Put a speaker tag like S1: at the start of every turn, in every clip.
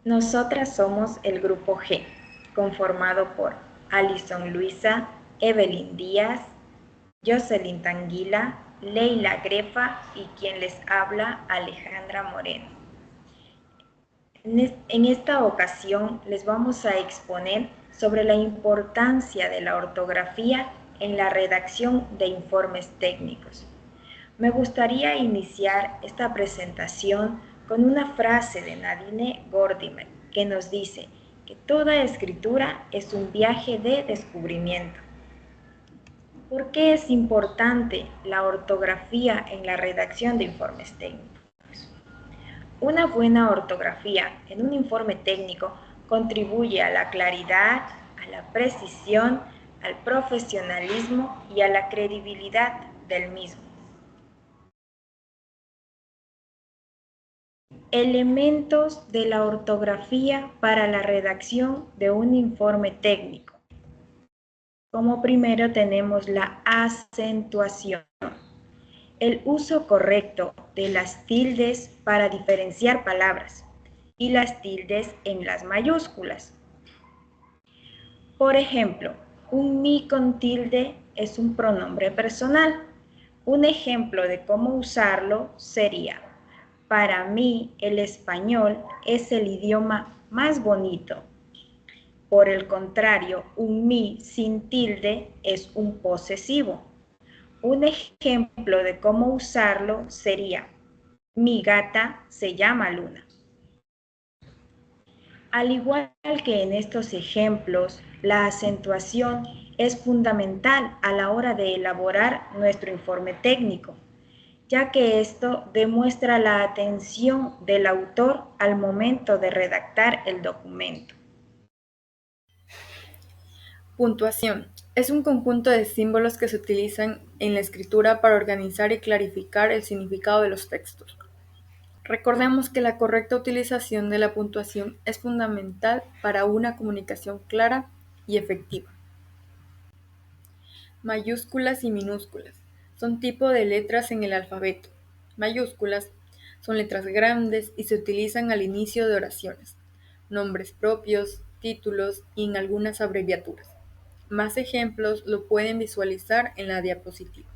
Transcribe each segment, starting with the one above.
S1: Nosotras somos el grupo G, conformado por Alison Luisa, Evelyn Díaz, Jocelyn Tanguila, Leila Grefa y quien les habla, Alejandra Moreno. En esta ocasión les vamos a exponer sobre la importancia de la ortografía en la redacción de informes técnicos. Me gustaría iniciar esta presentación con una frase de Nadine Gordimer que nos dice que toda escritura es un viaje de descubrimiento. ¿Por qué es importante la ortografía en la redacción de informes técnicos? Una buena ortografía en un informe técnico contribuye a la claridad, a la precisión, al profesionalismo y a la credibilidad del mismo. Elementos de la ortografía para la redacción de un informe técnico. Como primero tenemos la acentuación, el uso correcto de las tildes para diferenciar palabras y las tildes en las mayúsculas. Por ejemplo, un mi con tilde es un pronombre personal. Un ejemplo de cómo usarlo sería: para mí, el español es el idioma más bonito. Por el contrario, un mi sin tilde es un posesivo. Un ejemplo de cómo usarlo sería: mi gata se llama Luna. Al igual que en estos ejemplos, la acentuación es fundamental a la hora de elaborar nuestro informe técnico, ya que esto demuestra la atención del autor al momento de redactar el documento.
S2: Puntuación. Es un conjunto de símbolos que se utilizan en la escritura para organizar y clarificar el significado de los textos. Recordemos que la correcta utilización de la puntuación es fundamental para una comunicación clara y efectiva. Mayúsculas y minúsculas son tipo de letras en el alfabeto. Mayúsculas son letras grandes y se utilizan al inicio de oraciones, nombres propios, títulos y en algunas abreviaturas. Más ejemplos lo pueden visualizar en la diapositiva.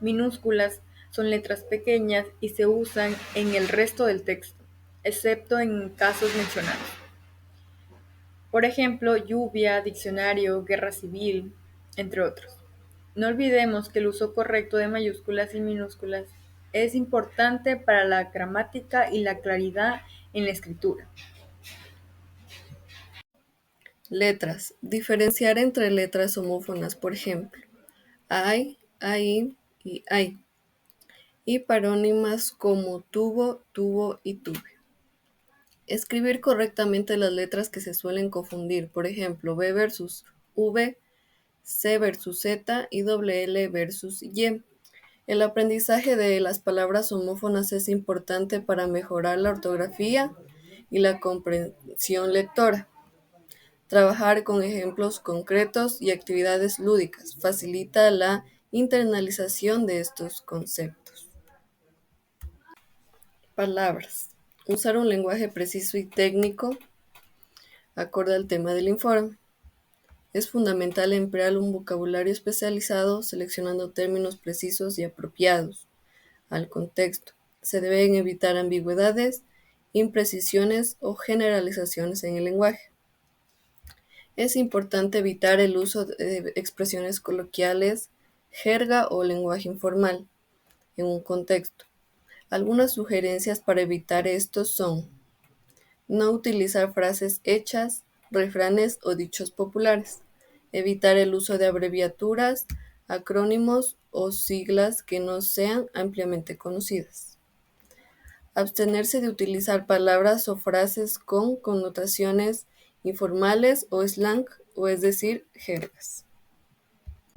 S2: Minúsculas son letras pequeñas y se usan en el resto del texto, excepto en casos mencionados. Por ejemplo, lluvia, diccionario, guerra civil, entre otros. No olvidemos que el uso correcto de mayúsculas y minúsculas es importante para la gramática y la claridad en la escritura.
S3: Letras. Diferenciar entre letras homófonas, por ejemplo, ay, ahí y ay. Y parónimas como tuvo, tuvo y tuve. Escribir correctamente las letras que se suelen confundir, por ejemplo, B versus V, C versus Z y L versus Y. El aprendizaje de las palabras homófonas es importante para mejorar la ortografía y la comprensión lectora. Trabajar con ejemplos concretos y actividades lúdicas facilita la internalización de estos conceptos. Palabras. Usar un lenguaje preciso y técnico acorde al tema del informe. Es fundamental emplear un vocabulario especializado seleccionando términos precisos y apropiados al contexto. Se deben evitar ambigüedades, imprecisiones o generalizaciones en el lenguaje. Es importante evitar el uso de expresiones coloquiales, jerga o lenguaje informal en un contexto. Algunas sugerencias para evitar esto son: no utilizar frases hechas, refranes o dichos populares. Evitar el uso de abreviaturas, acrónimos o siglas que no sean ampliamente conocidas. Abstenerse de utilizar palabras o frases con connotaciones informales o slang, o es decir, jergas.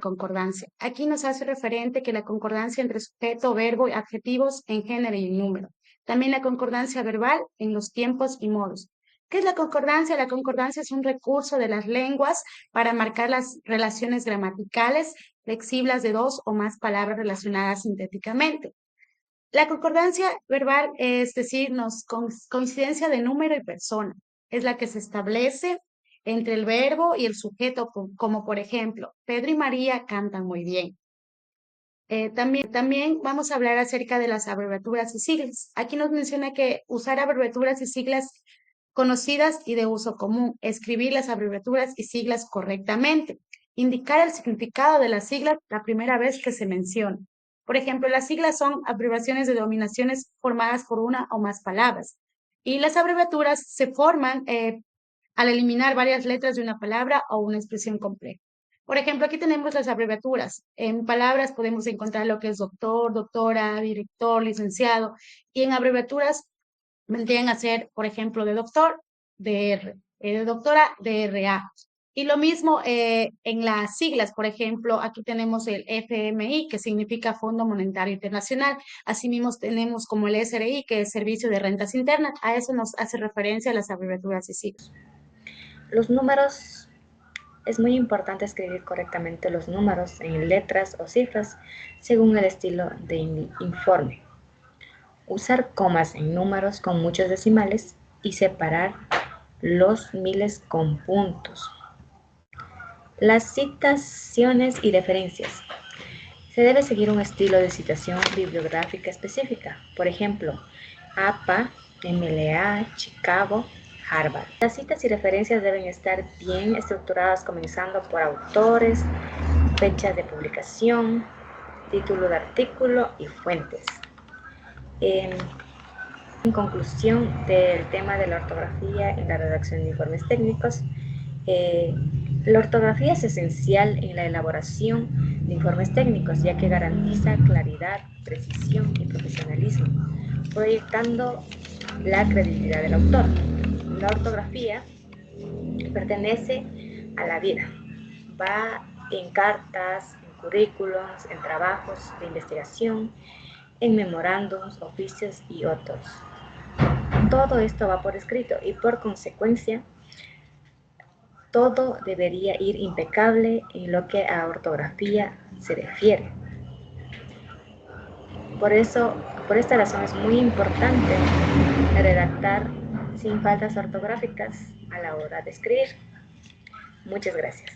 S4: Concordancia. Aquí nos hace referente que la concordancia entre sujeto, verbo, adjetivos en género y en número. También la concordancia verbal en los tiempos y modos. ¿Qué es la concordancia? La concordancia es un recurso de las lenguas para marcar las relaciones gramaticales flexibles de dos o más palabras relacionadas sintéticamente. La concordancia verbal es decir, coincidencia de número y persona. es la que se establece entre el verbo y el sujeto, como por ejemplo, Pedro y María cantan muy bien. También vamos a hablar acerca de las abreviaturas y siglas. Aquí nos menciona que usar abreviaturas y siglas conocidas y de uso común, escribir las abreviaturas y siglas correctamente, indicar el significado de las siglas la primera vez que se menciona. Por ejemplo, las siglas son abreviaciones de denominaciones formadas por una o más palabras y las abreviaturas se forman al eliminar varias letras de una palabra o una expresión compleja. Por ejemplo, aquí tenemos las abreviaturas. En palabras podemos encontrar lo que es doctor, doctora, director, licenciado, y en abreviaturas vendrían a ser, por ejemplo, de doctor, DR, de doctora, DRA. Y lo mismo en las siglas, por ejemplo, aquí tenemos el FMI, que significa Fondo Monetario Internacional. Asimismo, tenemos como el SRI, que es Servicio de Rentas Internas. A eso nos hace referencia las abreviaturas y siglas.
S5: Los números, es muy importante escribir correctamente los números en letras o cifras según el estilo de informe. Usar comas en números con muchos decimales y separar los miles con puntos. Las citaciones y referencias. Se debe seguir un estilo de citación bibliográfica específica. Por ejemplo, APA, MLA, Chicago, Harvard. Las citas y referencias deben estar bien estructuradas, comenzando por autores, fechas de publicación, título de artículo y fuentes. En conclusión del tema de la ortografía en la redacción de informes técnicos, la ortografía es esencial en la elaboración de informes técnicos, ya que garantiza claridad, precisión y profesionalismo, proyectando la credibilidad del autor. La ortografía pertenece a la vida, va en cartas, en currículos, en trabajos de investigación, en memorándums, oficios y otros. Todo esto va por escrito y por consecuencia todo debería ir impecable en lo que a ortografía se refiere. Por esta razón es muy importante redactar sin faltas ortográficas a la hora de escribir. Muchas gracias.